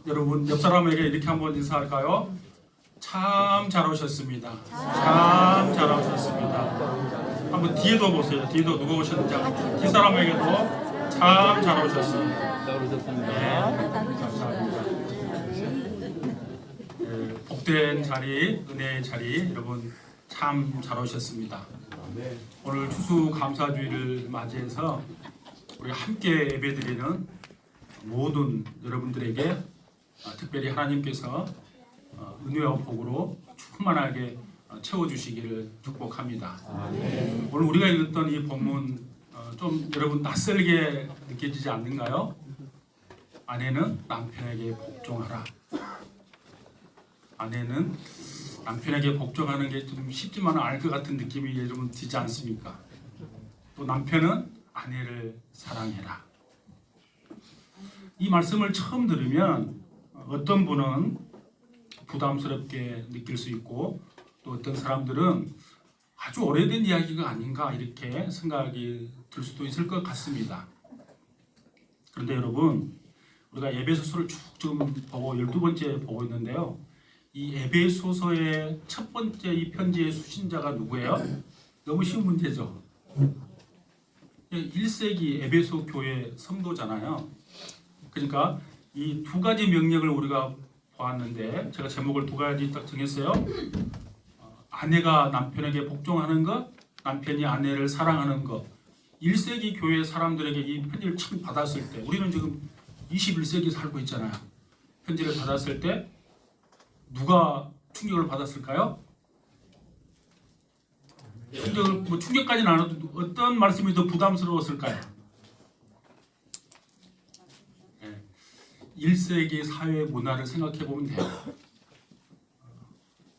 여러분 옆 사람에게 이렇게 한번 인사할까요? 참 잘 오셨습니다. 참 잘 오셨습니다. 한번 뒤에도 보세요. 뒤에도 누가 오셨는지 한번. 뒷 사람에게도 참 잘 오셨습니다. 잘 오셨습니다. 네, 감사합니다. 네, 복된 자리, 은혜의 자리, 여러분 참 잘 오셨습니다. 오늘 추수감사주의를 맞이해서 우리 함께 예배드리는 모든 여러분들에게 특별히 하나님께서 은혜와 복으로 충만하게 채워주시기를 축복합니다. 오늘 우리가 읽었던 이 본문 좀 여러분 낯설게 느껴지지 않는가요? 아내는 남편에게 복종하라. 아내는 남편에게 복종하는 게 좀 쉽지만 알 것 같은 느낌이 여러분 들지 않습니까? 또 남편은 아내를 사랑해라. 이 말씀을 처음 들으면 어떤 분은 부담스럽게 느낄 수 있고 또 어떤 사람들은 아주 오래된 이야기가 아닌가 이렇게 생각이 들 수도 있을 것 같습니다. 그런데 여러분 우리가 에베소서를 쭉 지금 보고 12번째 보고 있는데요. 이 에베소서의 첫 번째 이 편지의 수신자가 누구예요? 너무 쉬운 문제죠. 1세기 에베소 교회 성도잖아요. 그러니까 이 두 가지 명령을 우리가 보았는데 제가 제목을 두 가지 딱 정했어요. 아내가 남편에게 복종하는 것, 남편이 아내를 사랑하는 것. 1세기 교회 사람들에게 이 편지를 처음 받았을 때 우리는 지금 21세기 살고 있잖아요. 편지를 받았을 때 누가 충격을 받았을까요? 충격까지는 안 해도 어떤 말씀이 더 부담스러웠을까요? 1세기 사회 문화를 생각해 보면 돼요.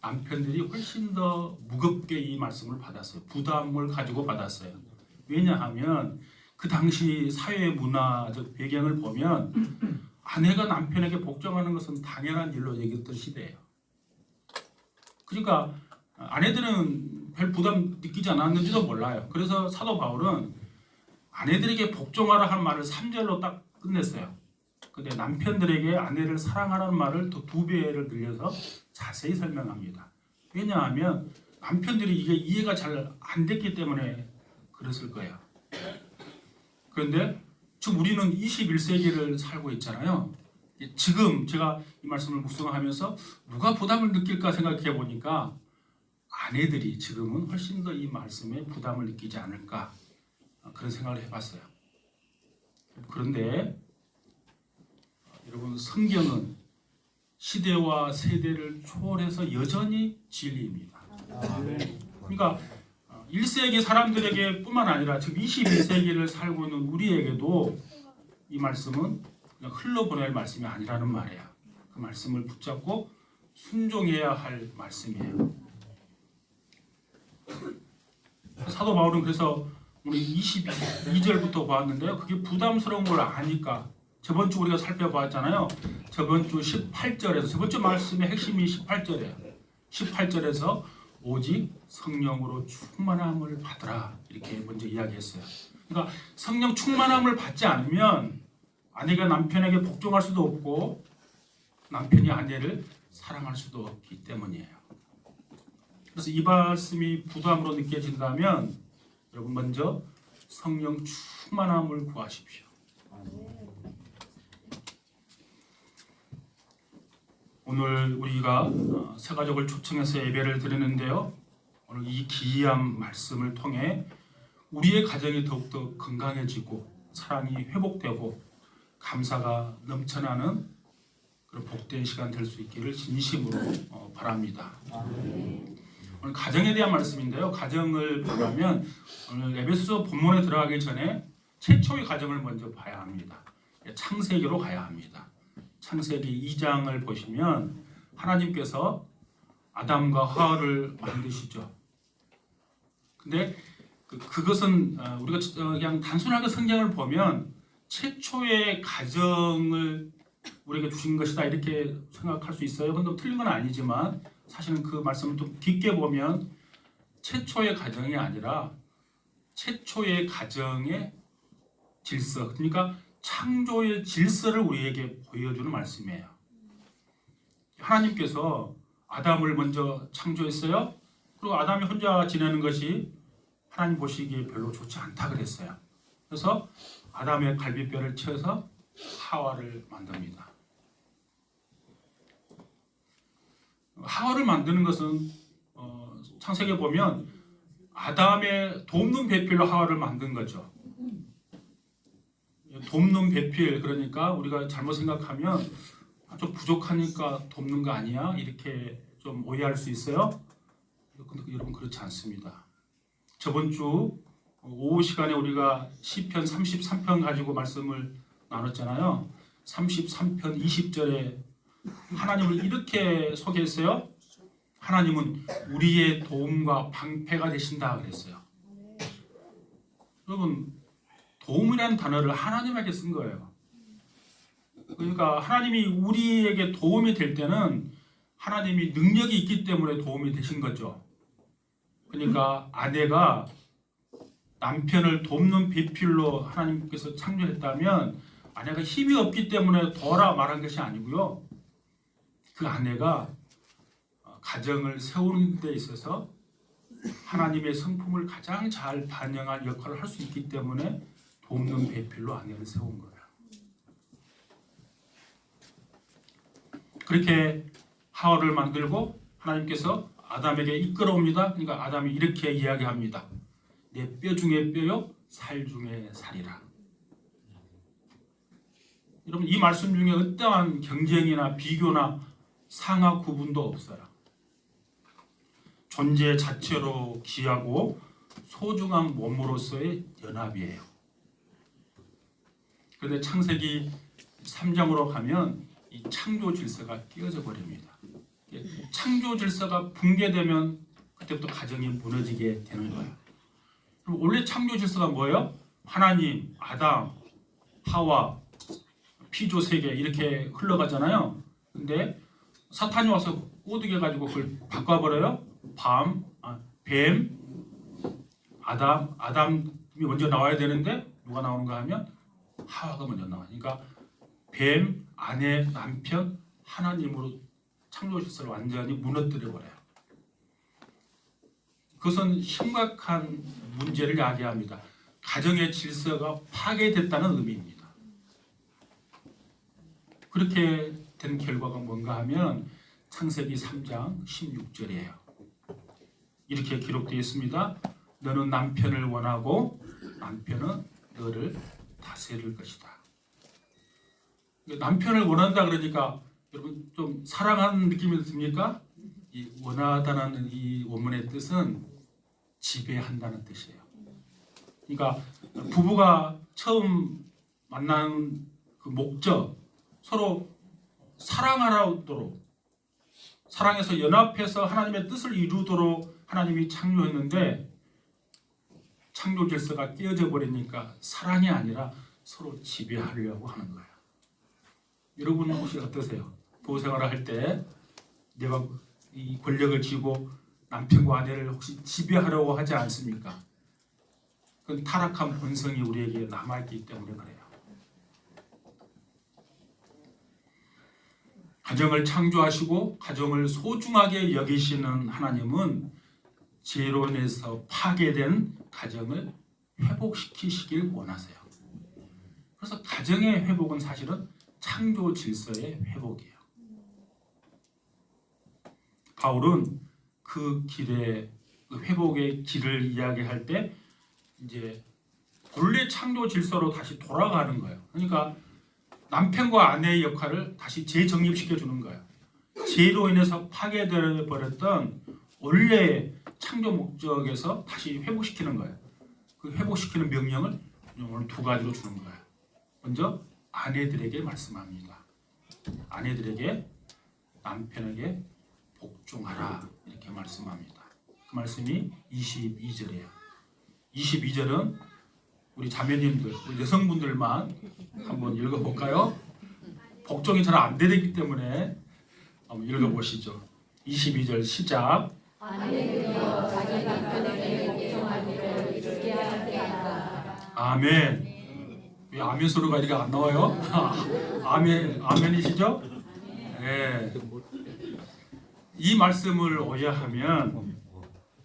남편들이 훨씬 더 무겁게 이 말씀을 받았어요. 부담을 가지고 받았어요. 왜냐하면 그 당시 사회 문화적 배경을 보면 아내가 남편에게 복종하는 것은 당연한 일로 여겼던 시대예요. 그러니까 아내들은 별 부담 느끼지 않았는지도 몰라요. 그래서 사도 바울은 아내들에게 복종하라 한 말을 3절로 딱 끝냈어요. 근데 남편들에게 아내를 사랑하라는 말을 또 2배를 늘려서 자세히 설명합니다. 왜냐하면 남편들이 이게 이해가 잘 안 됐기 때문에 그랬을 거예요. 그런데 지금 우리는 21세기를 살고 있잖아요. 지금 제가 이 말씀을 묵상하면서 누가 부담을 느낄까 생각해 보니까 아내들이 지금은 훨씬 더 이 말씀에 부담을 느끼지 않을까 그런 생각을 해봤어요. 그런데 여러분 성경은 시대와 세대를 초월해서 여전히 진리입니다. 그러니까 1세기 사람들에게 뿐만 아니라 지금 21세기를 살고 있는 우리에게도 이 말씀은 그냥 흘러보낼 말씀이 아니라는 말이에요. 그 말씀을 붙잡고 순종해야 할 말씀이에요. 사도 바울은 그래서 우리 22절부터 보았는데요. 그게 부담스러운 걸 아니까 저번 주 우리가 살펴보았잖아요. 저번 주 18절에서 저번 주 말씀의 핵심이 18절이에요. 18절에서 오직 성령으로 충만함을 받으라 이렇게 먼저 이야기했어요. 그러니까 성령 충만함을 받지 않으면 아내가 남편에게 복종할 수도 없고 남편이 아내를 사랑할 수도 없기 때문이에요. 그래서 이 말씀이 부담으로 느껴진다면 여러분 먼저 성령 충만함을 구하십시오. 오늘 우리가 새 가족을 초청해서 예배를 드리는데요. 오늘 이 기이한 말씀을 통해 우리의 가정이 더욱더 건강해지고 사랑이 회복되고 감사가 넘쳐나는 그런 복된 시간 될 수 있기를 진심으로 바랍니다. 오늘 가정에 대한 말씀인데요. 가정을 보려면 오늘 에베소 본문에 들어가기 전에 최초의 가정을 먼저 봐야 합니다. 창세기로 가야 합니다. 창세기 2장을 보시면 하나님께서 아담과 하와를 만드시죠. 근데 그것은 우리가 그냥 단순하게 성경을 보면 최초의 가정을 우리에게 주신 것이다 이렇게 생각할 수 있어요. 근데 틀린 건 아니지만 사실은 그 말씀을 좀 깊게 보면 최초의 가정이 아니라 최초의 가정의 질서, 그러니까 창조의 질서를 우리에게 보여주는 말씀이에요. 하나님께서 아담을 먼저 창조했어요. 그리고 아담이 혼자 지내는 것이 하나님 보시기에 별로 좋지 않다 그랬어요. 그래서 아담의 갈비뼈를 채워서 하와를 만듭니다. 하와를 만드는 것은 창세기에 보면 아담의 돕는 배필로 하와를 만든 거죠. 돕는 배필, 그러니까 우리가 잘못 생각하면 좀 부족하니까 돕는 거 아니야? 이렇게 좀 오해할 수 있어요. 근데 여러분 그렇지 않습니다. 저번 주 오후 시간에 우리가 시편 33편 가지고 말씀을 나눴잖아요. 33편 20절에 하나님을 이렇게 소개했어요. 하나님은 우리의 도움과 방패가 되신다 그랬어요. 여러분, 도움이라는 단어를 하나님에게 쓴 거예요. 그러니까 하나님이 우리에게 도움이 될 때는 하나님이 능력이 있기 때문에 도움이 되신 거죠. 그러니까 아내가 남편을 돕는 배필로 하나님께서 창조했다면 아내가 힘이 없기 때문에 도와라 말한 것이 아니고요. 그 아내가 가정을 세우는 데 있어서 하나님의 성품을 가장 잘 반영한 역할을 할 수 있기 때문에 돕는 배필로 아내를 세운 거예요. 그렇게 하와를 만들고 하나님께서 아담에게 이끌어옵니다. 그러니까 아담이 이렇게 이야기합니다. 내 뼈 중에 뼈요, 살 중에 살이라. 여러분, 이 말씀 중에 어떠한 경쟁이나 비교나 상하 구분도 없어요. 존재 자체로 귀하고 소중한 몸으로서의 연합이에요. 그런데 창세기 3장으로 가면 이 창조 질서가 깨어져 버립니다. 창조 질서가 붕괴되면 그때부터 가정이 무너지게 되는 거예요. 그럼 원래 창조 질서가 뭐예요? 하나님, 아담, 하와, 피조 세계 이렇게 흘러가잖아요. 근데 사탄이 와서 꼬드겨 가지고 그걸 바꿔버려요. 뱀, 아담이 먼저 나와야 되는데 누가 나오는가 하면 하와가 먼저 나와요. 그러니까 뱀, 아내, 남편, 하나님으로 창조 질서를 완전히 무너뜨려 버려요. 그것은 심각한 문제를 야기합니다. 가정의 질서가 파괴됐다는 의미입니다. 그렇게 된 결과가 뭔가 하면 창세기 3장 16절이에요. 이렇게 기록되어 있습니다. 너는 남편을 원하고 남편은 너를 다스릴 것이다. 남편을 원한다 그러니까 여러분 좀 사랑하는 느낌이 듭니까? 이 원하다는 이 원문의 뜻은 지배한다는 뜻이에요. 그러니까 부부가 처음 만난 그 목적, 서로 사랑하도록, 사랑해서 연합해서 하나님의 뜻을 이루도록 하나님이 창조했는데 창조 질서가 깨어져 버리니까 사랑이 아니라 서로 지배하려고 하는 거예요. 여러분은 혹시 어떠세요? 부부 생활을 할 때 내가 이 권력을 쥐고 남편과 아내를 혹시 지배하려고 하지 않습니까? 그건 타락한 본성이 우리에게 남아있기 때문에 그래요. 가정을 창조하시고 가정을 소중하게 여기시는 하나님은 죄로 인해서 파괴된 가정을 회복시키시길 원하세요. 그래서 가정의 회복은 사실은 창조 질서의 회복이에요. 바울은 그 길의 그 회복의 길을 이야기할 때 이제 본래 창조 질서로 다시 돌아가는 거예요. 그러니까 남편과 아내의 역할을 다시 재정립시켜 주는 거예요. 죄로 인해서 파괴되어 버렸던 원래의 창조 목적에서 다시 회복시키는 거예요. 그 회복시키는 명령을 오늘 두 가지로 주는 거예요. 먼저 아내들에게 말씀합니다. 아내들에게 남편에게 복종하라 이렇게 말씀합니다. 그 말씀이 22절이에요. 22절은 우리 자매님들, 우리 여성분들만 한번 읽어볼까요? 복종이 잘 안 되기 때문에 한번 읽어보시죠. 22절 시작. 아내들이여 자기 남편에게 복종하기를 잊게 하지 않라. 아멘. 왜 아멘 소리가 이렇게 안 나와요? 아멘, 아멘이시죠? 네. 이 말씀을 오해하면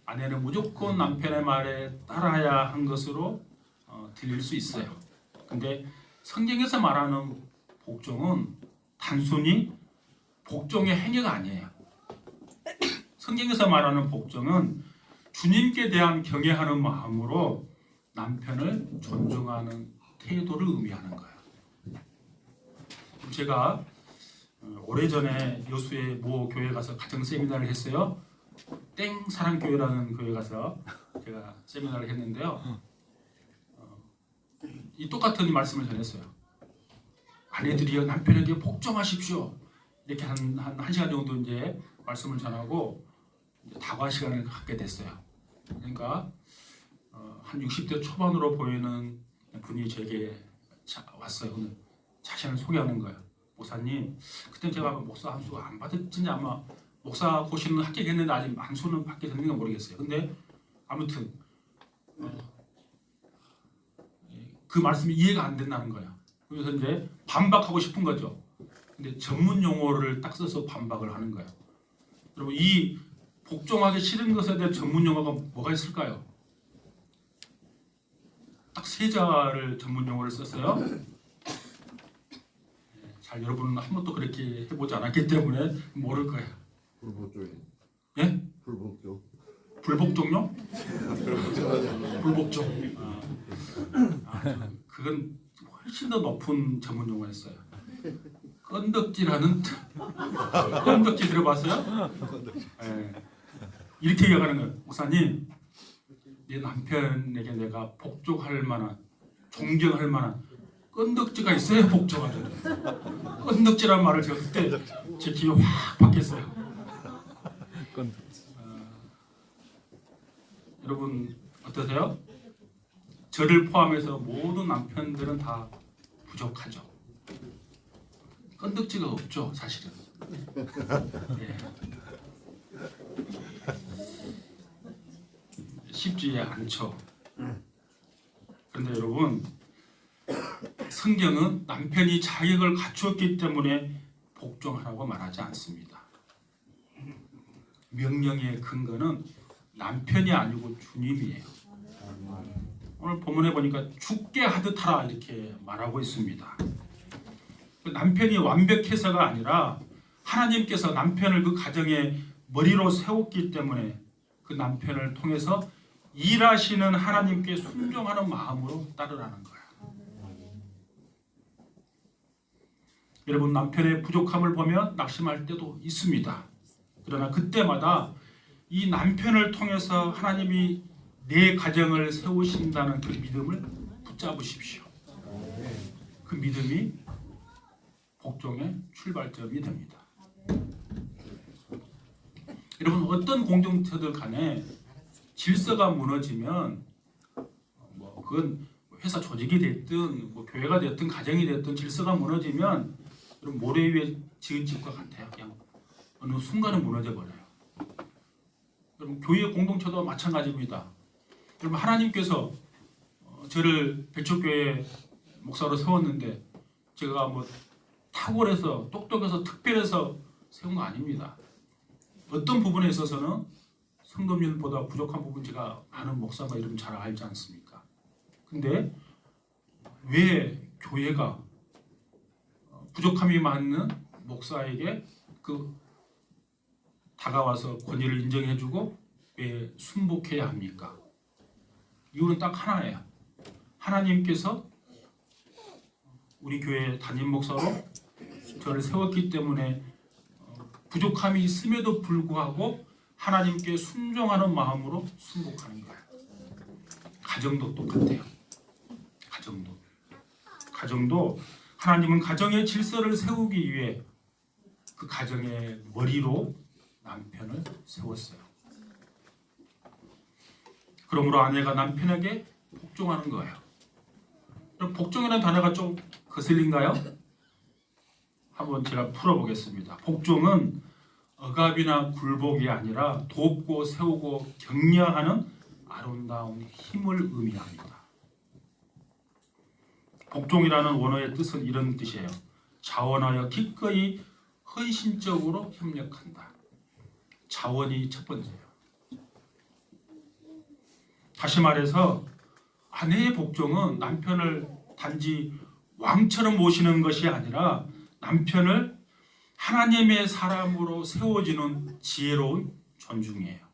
아내는 무조건 남편의 말에 따라야 한 것으로 들릴 수 있어요. 근데 성경에서 말하는 복종은 단순히 복종의 행위가 아니에요. 성경에서 말하는 복종은 주님께 대한 경외하는 마음으로 남편을 존중하는 태도를 의미하는 거예요. 제가 오래전에 여수의 모 교회 가서 가정 세미나를 했어요. 땡 사랑교회라는 교회 가서 제가 세미나를 했는데요. 이 똑같은 말씀을 전했어요. 아내들이여 남편에게 복종하십시오. 이렇게 한 시간 정도 이제 말씀을 전하고 이제 다과 시간을 갖게 됐어요. 그러니까 한 60대 초반으로 보이는 분이 제게 왔어요. 오늘 자신을 소개하는 거예요. 목사님, 그때 제가 목사 한수 안 받았지 아마 목사 고시는 합격했는데 아직 안수는 받게 됐는가 모르겠어요. 근데 아무튼 그 말씀이 이해가 안 된다는 거예요. 그래서 이제 반박하고 싶은 거죠. 근데 전문 용어를 딱 써서 반박을 하는 거예요. 여러분, 이 복종하기 싫은 것에 대한 전문 용어가 뭐가 있을까요? 딱 세 자를 전문 용어를 썼어요. 잘 여러분은 한 번도 그렇게 해보지 않았기 때문에 모를 거예요. 불복종이. 예? 불복종. 불복종요? 불복종. 그건 훨씬 더 높은 전문 용어였어요. 건덕지라는 건덕지 들어봤어요? 예. 이렇게 얘기하는 거예요. 목사님, 네 남편에게 내가 복종할 만한, 존경할 만한 건덕지가 있어야 복종하거든요. 건덕지라는 말을 제가 그때 제 귀에 확 박혔어요. 여러분 어떠세요? 저를 포함해서 모든 남편들은 다 부족하죠. 건덕지가 없죠, 사실은. 예. 쉽지 않죠. 그런데 여러분, 성경은 남편이 자격을 갖추었기 때문에 복종하라고 말하지 않습니다. 명령의 근거는 남편이 아니고 주님이에요. 오늘 본문에 보니까 죽게 하듯 하라 이렇게 말하고 있습니다. 남편이 완벽해서가 아니라 하나님께서 남편을 그 가정의 머리로 세웠기 때문에 그 남편을 통해서 일하시는 하나님께 순종하는 마음으로 따르라는 거예요. 여러분, 남편의 부족함을 보면 낙심할 때도 있습니다. 그러나 그때마다 이 남편을 통해서 하나님이 내 가정을 세우신다는 그 믿음을 붙잡으십시오. 그 믿음이 복종의 출발점이 됩니다. 여러분, 어떤 공동체들 간에 질서가 무너지면 그건 회사 조직이 됐든 교회가 됐든 가정이 됐든 질서가 무너지면 여러분 모래 위에 지은 집과 같아요. 그냥 어느 순간은 무너져 버려요. 여러분, 교회 공동체도 마찬가지입니다. 여러분, 하나님께서 저를 배초교회 목사로 세웠는데 제가 탁월해서 똑똑해서 특별해서 세운 거 아닙니다. 어떤 부분에 있어서는 성도님보다 부족한 부분 제가 아는 목사가 이러면 잘 알지 않습니까? 근데 왜 교회가 부족함이 많은 목사에게 다가와서 권위를 인정해주고 왜 순복해야 합니까? 이유는 딱 하나예요. 하나님께서 우리 교회 담임 목사로 저를 세웠기 때문에 부족함이 있음에도 불구하고 하나님께 순종하는 마음으로 순복하는 거예요. 가정도 똑같아요. 가정도 하나님은 가정의 질서를 세우기 위해 그 가정의 머리로 남편을 세웠어요. 그러므로 아내가 남편에게 복종하는 거예요. 그럼 복종이라는 단어가 좀 거슬린가요? 한번 제가 풀어보겠습니다. 복종은 억압이나 굴복이 아니라 돕고 세우고 격려하는 아름다운 힘을 의미합니다. 복종이라는 원어의 뜻은 이런 뜻이에요. 자원하여 기꺼이 헌신적으로 협력한다. 자원이 첫 번째예요. 다시 말해서 아내의 복종은 남편을 단지 왕처럼 모시는 것이 아니라 남편을 하나님의 사람으로 세워지는 지혜로운 존중이에요.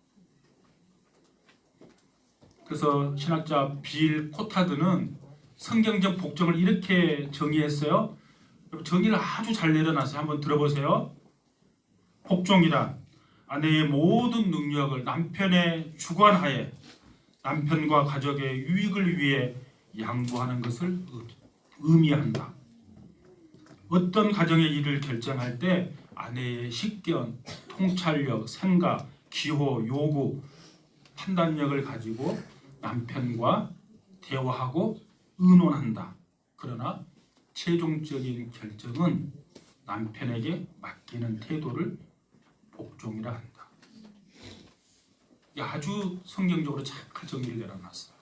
그래서 신학자 빌 코타드는 성경적 복종을 이렇게 정의했어요. 정의를 아주 잘 내려놨어요. 한번 들어보세요. 복종이란 아내의 모든 능력을 남편의 주관하에 남편과 가족의 유익을 위해 양보하는 것을 의미한다. 어떤 가정의 일을 결정할 때 아내의 식견, 통찰력, 생각, 기호, 요구, 판단력을 가지고 남편과 대화하고 의논한다. 그러나 최종적인 결정은 남편에게 맡기는 태도를 복종이라 한다. 아주 성경적으로 잘 정의를 내려놨어요.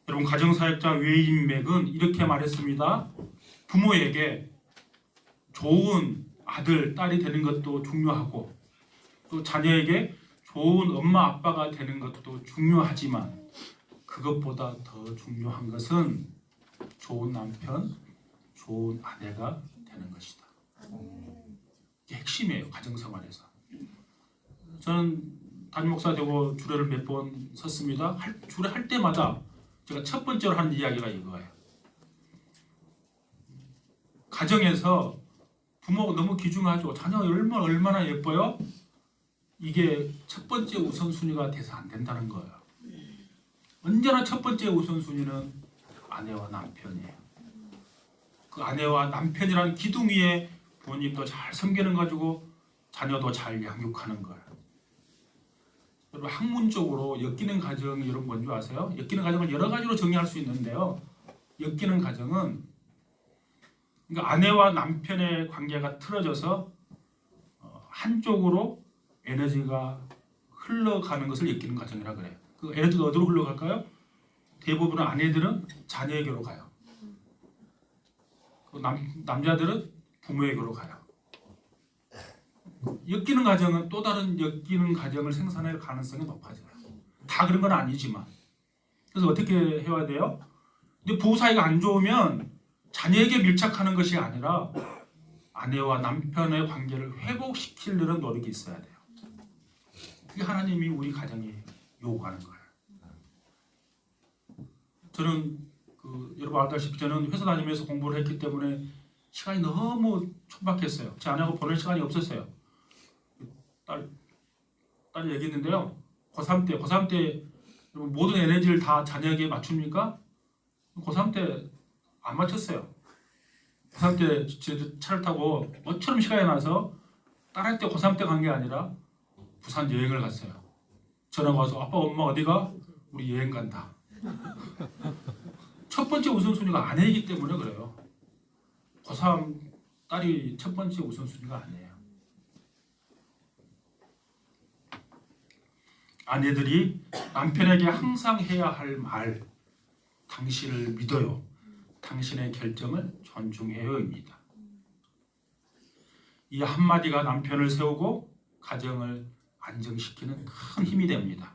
여러분, 가정사역자 웨인 맥은 이렇게 말했습니다. 부모에게 좋은 아들, 딸이 되는 것도 중요하고 또 자녀에게 좋은 엄마, 아빠가 되는 것도 중요하지만 그것보다 더 중요한 것은 좋은 남편, 좋은 아내가 되는 것이다. 이게 핵심이에요. 가정생활에서. 저는 담임 목사 되고 주례를 몇 번 섰습니다. 주례 할 때마다 제가 첫 번째로 하는 이야기가 이거예요. 가정에서 부모가 너무 귀중하죠. 자녀가 얼마나 예뻐요? 이게 첫 번째 우선순위가 돼서 안 된다는 거예요. 언제나 첫 번째 우선순위는 아내와 남편이에요. 그 아내와 남편이라는 기둥 위에 부모님도 잘 섬기는 가지고 자녀도 잘 양육하는 거예요. 여러분, 학문적으로 엮이는 가정이 여러분 뭔지 아세요? 엮이는 가정을 여러 가지로 정의할 수 있는데요. 엮이는 가정은 그러니까 아내와 남편의 관계가 틀어져서 한쪽으로 에너지가 흘러가는 것을 엮이는 가정이라 그래요. 그 에너지가 어디로 흘러갈까요? 대부분의 아내들은 자녀에게로 가요. 남자들은 부모에게로 가요. 엮이는 가정은 또 다른 엮이는 가정을 생산할 가능성이 높아져요. 다 그런 건 아니지만. 그래서 어떻게 해야 돼요? 근데 부부 사이가 안 좋으면 자녀에게 밀착하는 것이 아니라 아내와 남편의 관계를 회복시키려는 노력이 있어야 돼요. 그게 하나님이 우리 가정에 요구하는 거예요. 저는 여러분 알다시피 저는 회사 다니면서 공부를 했기 때문에 시간이 너무 촉박했어요. 제 아내하고 보낼 시간이 없었어요. 딸이 얘기했는데요. 고3 때 모든 에너지를 다 자녀에게 맞춥니까? 고3 때 안 맞췄어요. 고3 때 제 차를 타고 뭐처럼 시간이 나서 딸할 때 고3 때 간 게 아니라 부산 여행을 갔어요. 전화가 와서 아빠 엄마 어디가? 우리 여행 간다. 첫 번째 우선순위가 아내이기 때문에 그래요. 고3 딸이 첫 번째 우선순위가 아니에요. 아내들이 남편에게 항상 해야 할 말, 당신을 믿어요. 당신의 결정을 존중해요입니다. 이 한마디가 남편을 세우고 가정을 안정시키는 큰 힘이 됩니다.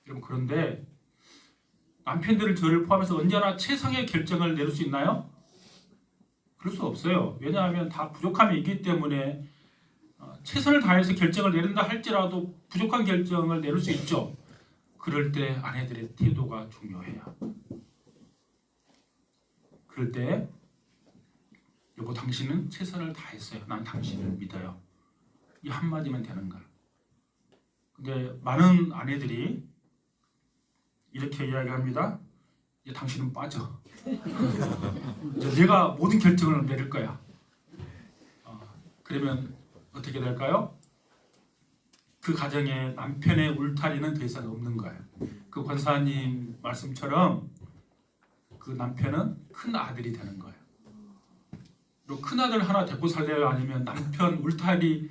여러분, 그런데 남편들을 저를 포함해서 언제나 최상의 결정을 내릴 수 있나요? 그럴 수 없어요. 왜냐하면 다 부족함이 있기 때문에 최선을 다해서 결정을 내린다 할지라도 부족한 결정을 내릴 수 있죠. 그럴 때 아내들의 태도가 중요해요. 그럴 때 여보 당신은 최선을 다했어요. 난 당신을 믿어요. 이 한마디면 되는 거야. 근데 많은 아내들이 이렇게 이야기합니다. 이제 당신은 빠져. 이제 내가 모든 결정을 내릴 거야. 그러면 어떻게 될까요? 그 가정에 남편의 울타리는 더 이상 없는 거예요. 그 권사님 말씀처럼 그 남편은 큰 아들이 되는 거예요. 그리고 큰 아들 하나 데리고 살래요? 아니면 남편 울타리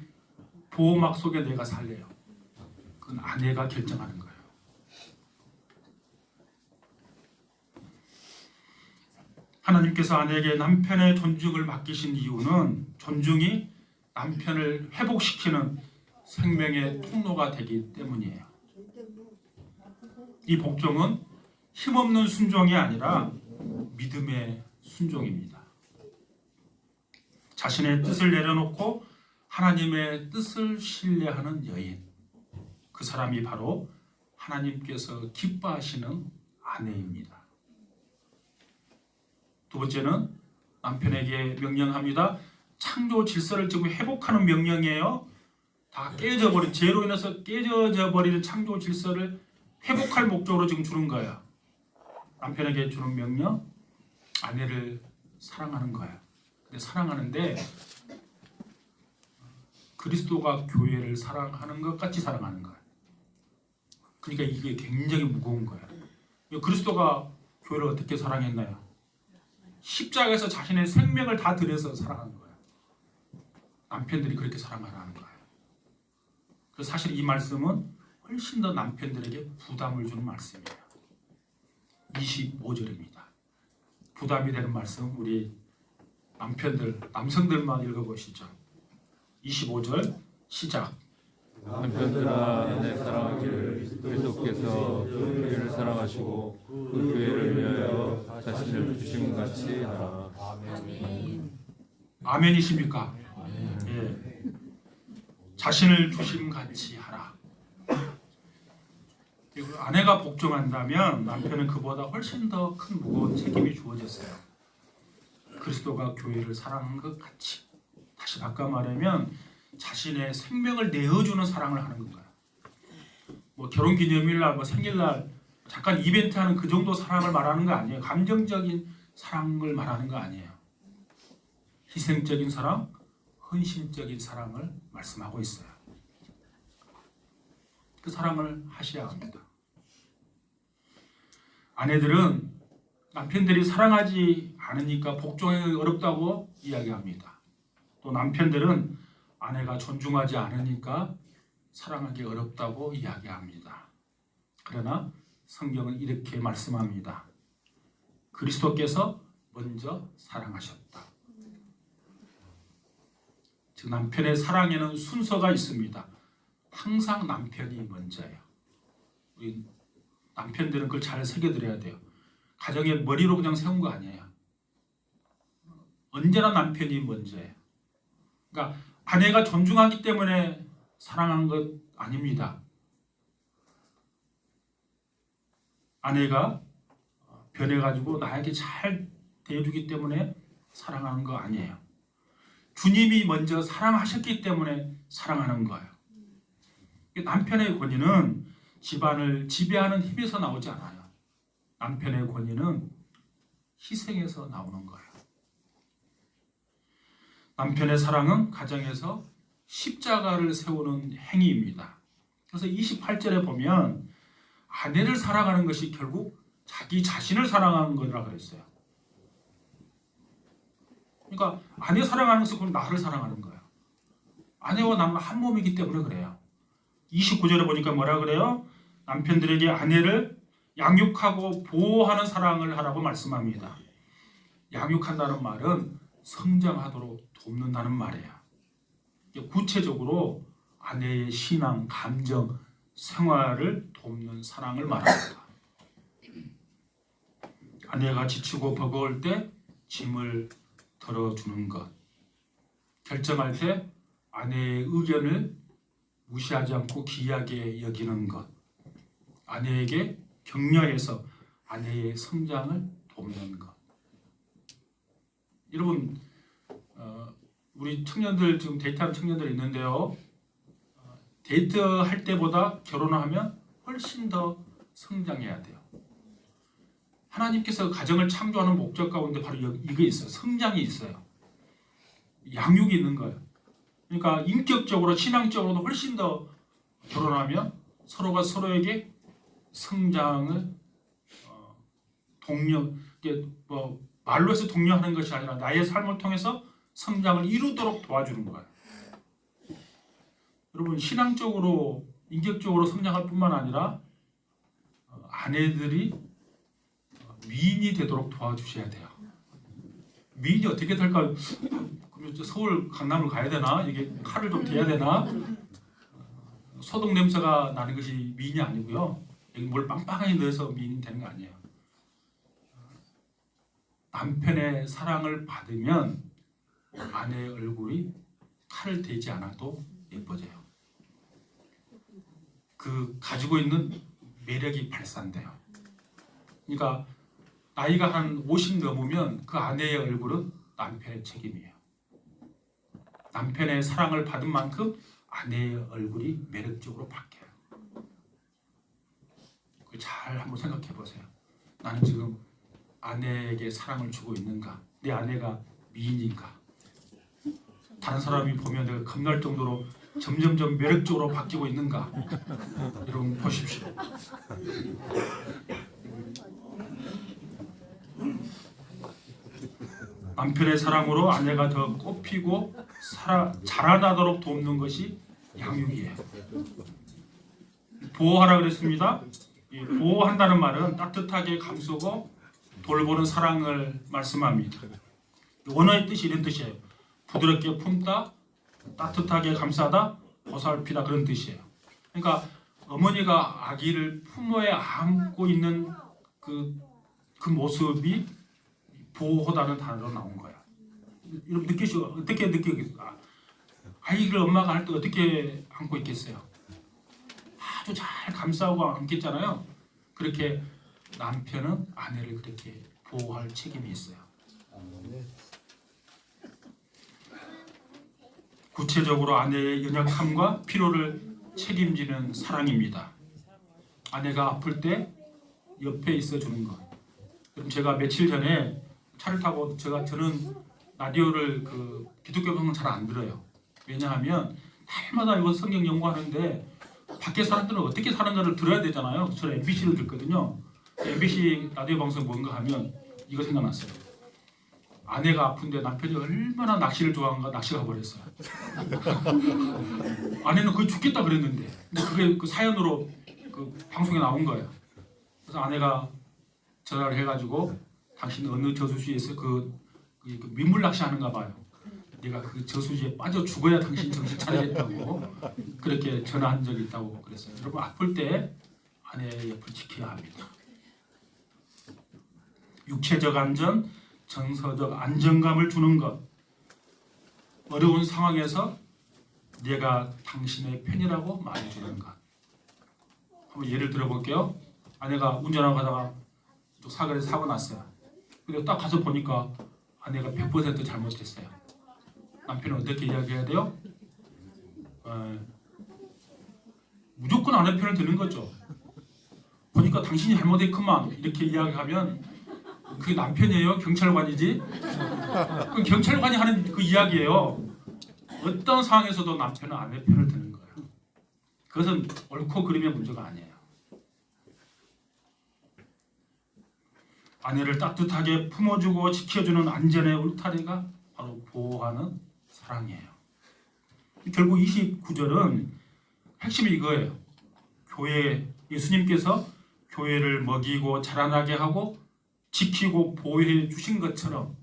보호막 속에 내가 살래요? 그건 아내가 결정하는 거예요. 하나님께서 아내에게 남편의 존중을 맡기신 이유는 존중이 남편을 회복시키는 생명의 통로가 되기 때문이에요. 이 복종은 힘없는 순종이 아니라 믿음의 순종입니다. 자신의 뜻을 내려놓고 하나님의 뜻을 신뢰하는 여인, 그 사람이 바로 하나님께서 기뻐하시는 아내입니다. 두 번째는 남편에게 명령합니다. 창조 질서를 지금 회복하는 명령이에요. 다 깨져버린, 죄로 인해서 깨져져 버리는 창조 질서를 회복할 목적으로 지금 주는 거예요. 남편에게 주는 명령, 아내를 사랑하는 거예요. 근데 사랑하는데 그리스도가 교회를 사랑하는 것 같이 사랑하는 거예요. 그러니까 이게 굉장히 무거운 거예요. 그리스도가 교회를 어떻게 사랑했나요? 십자가에서 자신의 생명을 다 들여서 사랑하는 거예요. 남편들이 그렇게 사랑하라는 거예요. 그래서 사실 이 말씀은 훨씬 더 남편들에게 부담을 주는 말씀이에요. 25절입니다. 부담이 되는 말씀 우리 남편들, 남성들만 읽어보시죠. 25절 시작. 남편들아 내 사랑하기를 그리스도께서 그 교회를 사랑하시고 그 교회를 위하여 자신을 주신 같이 하라. 아멘이십니까? 예. 자신을 주심 같이 하라. 그리고 아내가 복종한다면 남편은 그보다 훨씬 더 큰 무거운 책임이 주어졌어요. 그리스도가 교회를 사랑한 것 같이. 다시 바꿔 말하면 자신의 생명을 내어주는 사랑을 하는 건가요? 뭐 결혼기념일날, 뭐 생일날 잠깐 이벤트하는 그 정도 사랑을 말하는 거 아니에요. 감정적인 사랑을 말하는 거 아니에요. 희생적인 사랑, 헌신적인 사랑을 말씀하고 있어요. 그 사랑을 하셔야 합니다. 아내들은 남편들이 사랑하지 않으니까 복종하기 어렵다고 이야기합니다. 또 남편들은 아내가 존중하지 않으니까 사랑하기 어렵다고 이야기합니다. 그러나 성경은 이렇게 말씀합니다. 그리스도께서 먼저 사랑하셨다. 즉 남편의 사랑에는 순서가 있습니다. 항상 남편이 먼저예요. 우리 남편들은 그걸 잘 새겨드려야 돼요. 가정의 머리로 그냥 세운 거 아니에요. 언제나 남편이 먼저예요. 그러니까 아내가 존중하기 때문에 사랑한 것 아닙니다. 아내가 변해가지고 나에게 잘 대해주기 때문에 사랑하는 거 아니에요. 주님이 먼저 사랑하셨기 때문에 사랑하는 거예요. 남편의 권위는 집안을 지배하는 힘에서 나오지 않아요. 남편의 권위는 희생에서 나오는 거예요. 남편의 사랑은 가정에서 십자가를 세우는 행위입니다. 그래서 28절에 보면 아내를 사랑하는 것이 결국 자기 자신을 사랑하는 거라 그랬어요. 그러니까 아내 사랑하는 것은 그럼 나를 사랑하는 거예요. 아내와 나는 한 몸이기 때문에 그래요. 29절에 보니까 뭐라 그래요? 남편들에게 아내를 양육하고 보호하는 사랑을 하라고 말씀합니다. 양육한다는 말은 성장하도록 돕는다는 말이에요. 구체적으로 아내의 신앙, 감정, 생활을 돕는 사랑을 말합니다. 아내가 지치고 버거울 때 짐을 덜어주는 것, 결정할 때 아내의 의견을 무시하지 않고 귀하게 여기는 것, 아내에게 격려해서 아내의 성장을 돕는 것. 여러분, 우리 청년들 지금 데이트하는 청년들 있는데요. 데이트할 때보다 결혼을 하면 훨씬 더 성장해야 돼요. 하나님께서 가정을 창조하는 목적 가운데 바로 이게 있어요. 성장이 있어요. 양육이 있는 거예요. 그러니까 인격적으로 신앙적으로도 훨씬 더 결혼하면 서로가 서로에게 성장을 독려, 뭐 말로 해서 독려하는 것이 아니라 나의 삶을 통해서 성장을 이루도록 도와주는 거예요. 여러분 신앙적으로 인격적으로 성장할 뿐만 아니라 아내들이 미인이 되도록 도와주셔야 돼요. 미인이 어떻게 될까? 그럼 서울 강남을 가야 되나? 이게 칼을 좀 대야 되나? 소독 냄새가 나는 것이 미인이 아니고요. 여기 뭘 빵빵하게 넣어서 미인이 되는 거 아니에요. 남편의 사랑을 받으면 아내의 얼굴이 칼을 대지 않아도 예뻐져요. 그 가지고 있는 매력이 발산돼요. 그러니까 나이가 한 50 넘으면 그 아내의 얼굴은 남편의 책임이에요. 남편의 사랑을 받은 만큼 아내의 얼굴이 매력적으로 바뀌어요. 잘 한번 생각해 보세요. 나는 지금 아내에게 사랑을 주고 있는가? 내 아내가 미인인가? 다른 사람이 보면 내가 겁날 정도로 점점점 매력적으로 바뀌고 있는가? 여러분 보십시오. 남편의 사랑으로 아내가 더 꽃피고 자라나도록 돕는 것이 양육이에요. 보호하라 그랬습니다. 이 보호한다는 말은 따뜻하게 감싸고 돌보는 사랑을 말씀합니다. 원어의 뜻이 이런 뜻이에요. 부드럽게 품다, 따뜻하게 감싸다, 보살피다 그런 뜻이에요. 그러니까 어머니가 아기를 품어에 안고 있는 그 모습이 보호다는 단어로 나온 거야. 여러분 느끼시고 어떻게 느끼겠어요? 아이를 엄마가 할 때 어떻게 안고 있겠어요? 아주 잘 감싸고 안겠잖아요. 그렇게 남편은 아내를 그렇게 보호할 책임이 있어요. 구체적으로 아내의 연약함과 필요를 책임지는 사랑입니다. 아내가 아플 때 옆에 있어 주는 것. 그럼 제가 며칠 전에 차를 타고 저는 라디오를 기독교 방송 잘 안 들어요. 왜냐하면 날마다 이거 성경 연구하는데 밖에 사람들은 어떻게 사는가를 들어야 되잖아요. 저는 MBC를 듣거든요. MBC 라디오 방송 뭔가 하면 이거 생각났어요. 아내가 아픈데 남편이 얼마나 낚시를 좋아하는가 낚시 가버렸어요. 아내는 거의 죽겠다 그랬는데 그게 그 사연으로 그 방송에 나온 거예요. 그래서 아내가 전화를 해가지고 당신 어느 저수지에서 그 민물 낚시하는가 봐요. 내가 그 저수지에 빠져 죽어야 당신 정신 차리겠다고 그렇게 전화한 적이 있다고 그랬어요. 여러분 아플 때 아내의 옆을 지켜야 합니다. 육체적 안전, 정서적 안정감을 주는 것. 어려운 상황에서 내가 당신의 편이라고 말해주는 것. 한번 예를 들어볼게요. 아내가 운전하고 가다가 사거리에서 사고 났어요. 근데 딱 가서 보니까 아내가 100% 잘못했어요. 남편은 어떻게 이야기해야 돼요? 무조건 아내 편을 드는 거죠. 보니까 당신이 잘못했구만 이렇게 이야기하면 그게 남편이에요? 경찰관이지? 경찰관이 하는 그 이야기예요. 어떤 상황에서도 남편은 아내 편을 드는 거예요. 그것은 옳고 그름의 문제가 아니에요. 아내를 따뜻하게 품어주고 지켜주는 안전의 울타리가 바로 보호하는 사랑이에요. 결국 29절은 핵심이 이거예요. 예수님께서 교회를 먹이고 자라나게 하고 지키고 보호해 주신 것처럼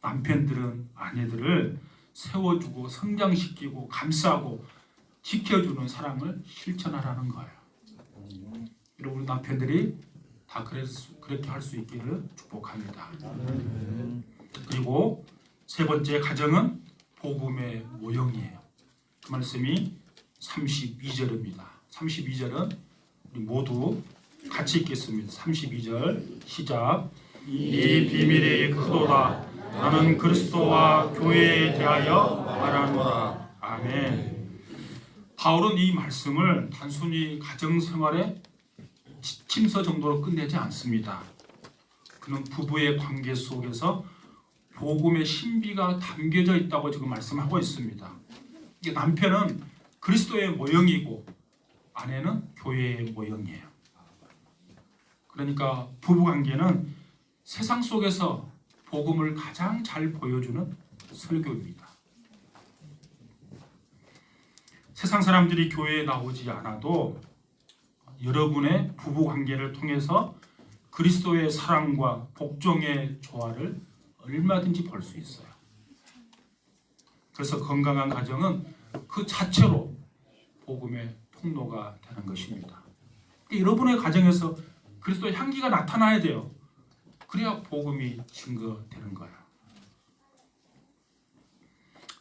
남편들은 아내들을 세워주고 성장시키고 감싸고 지켜주는 사랑을 실천하라는 거예요. 여러분 남편들이 다 그렇게 할 수 있기를 축복합니다. 그리고 세 번째 가정은 복음의 모형이에요. 그 말씀이 32절입니다. 32절은 우리 모두 같이 읽겠습니다. 32절 시작. 이 비밀이 크도다. 나는 그리스도와 교회에 대하여 말하노라. 아멘. 바울은 이 말씀을 단순히 가정생활의 지침서 정도로 끝내지 않습니다. 그는 부부의 관계 속에서 복음의 신비가 담겨져 있다고 지금 말씀하고 있습니다. 이게 남편은 그리스도의 모형이고 아내는 교회의 모형이에요. 그러니까 부부관계는 세상 속에서 복음을 가장 잘 보여주는 설교입니다. 세상 사람들이 교회에 나오지 않아도 여러분의 부부관계를 통해서 그리스도의 사랑과 복종의 조화를 얼마든지 벌 수 있어요. 그래서 건강한 가정은 그 자체로 복음의 통로가 되는 것입니다. 여러분의 가정에서 그리스도의 향기가 나타나야 돼요. 그래야 복음이 증거되는 거예요.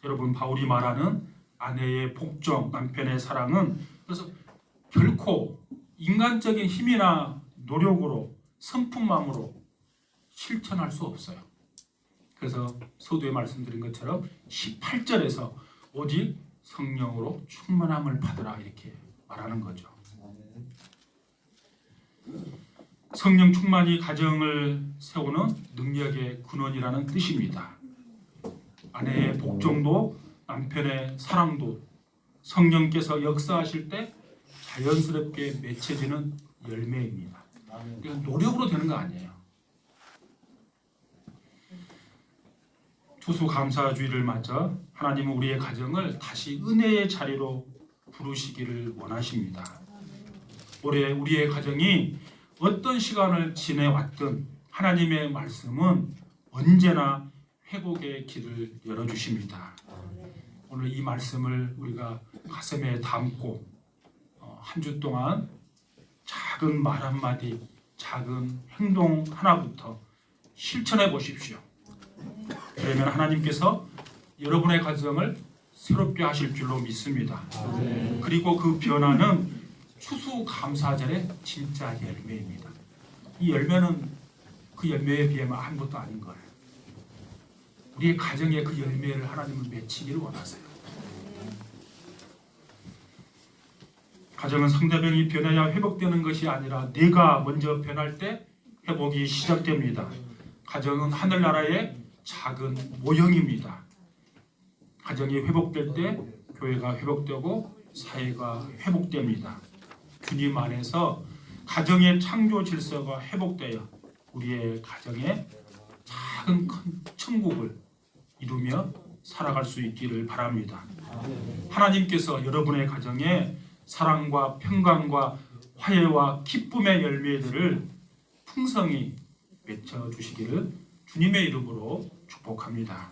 여러분, 바울이 말하는 아내의 복종, 남편의 사랑은 그래서 결코 인간적인 힘이나 노력으로 성품만으로 실천할 수 없어요. 그래서 서두에 말씀드린 것처럼 18절에서 오직 성령으로 충만함을 받으라 이렇게 말하는 거죠. 성령 충만이 가정을 세우는 능력의 근원이라는 뜻입니다. 아내의 복종도 남편의 사랑도 성령께서 역사하실 때 자연스럽게 맺혀지는 열매입니다. 이건 노력으로 되는 거 아니에요. 추수감사주의를 맞아 하나님은 우리의 가정을 다시 은혜의 자리로 부르시기를 원하십니다. 올해 우리의 가정이 어떤 시간을 지내왔든 하나님의 말씀은 언제나 회복의 길을 열어주십니다. 오늘 이 말씀을 우리가 가슴에 담고 한 주 동안 작은 말 한마디, 작은 행동 하나부터 실천해 보십시오. 그러면 하나님께서 여러분의 가정을 새롭게 하실 줄로 믿습니다. 그리고 그 변화는 추수감사절의 진짜 열매입니다. 이 열매는 그 열매에 비하면 아무것도 아닌 거예요. 우리의 가정에 그 열매를 하나님은 맺히기를 원하세요. 가정은 상대방이 변해야 회복되는 것이 아니라 내가 먼저 변할 때 회복이 시작됩니다. 가정은 하늘나라의 작은 모형입니다. 가정이 회복될 때 교회가 회복되고 사회가 회복됩니다. 주님 안에서 가정의 창조 질서가 회복되어 우리의 가정에 작은 큰 천국을 이루며 살아갈 수 있기를 바랍니다. 하나님께서 여러분의 가정에 사랑과 평강과 화해와 기쁨의 열매들을 풍성히 맺혀 주시기를 주님의 이름으로 축복합니다.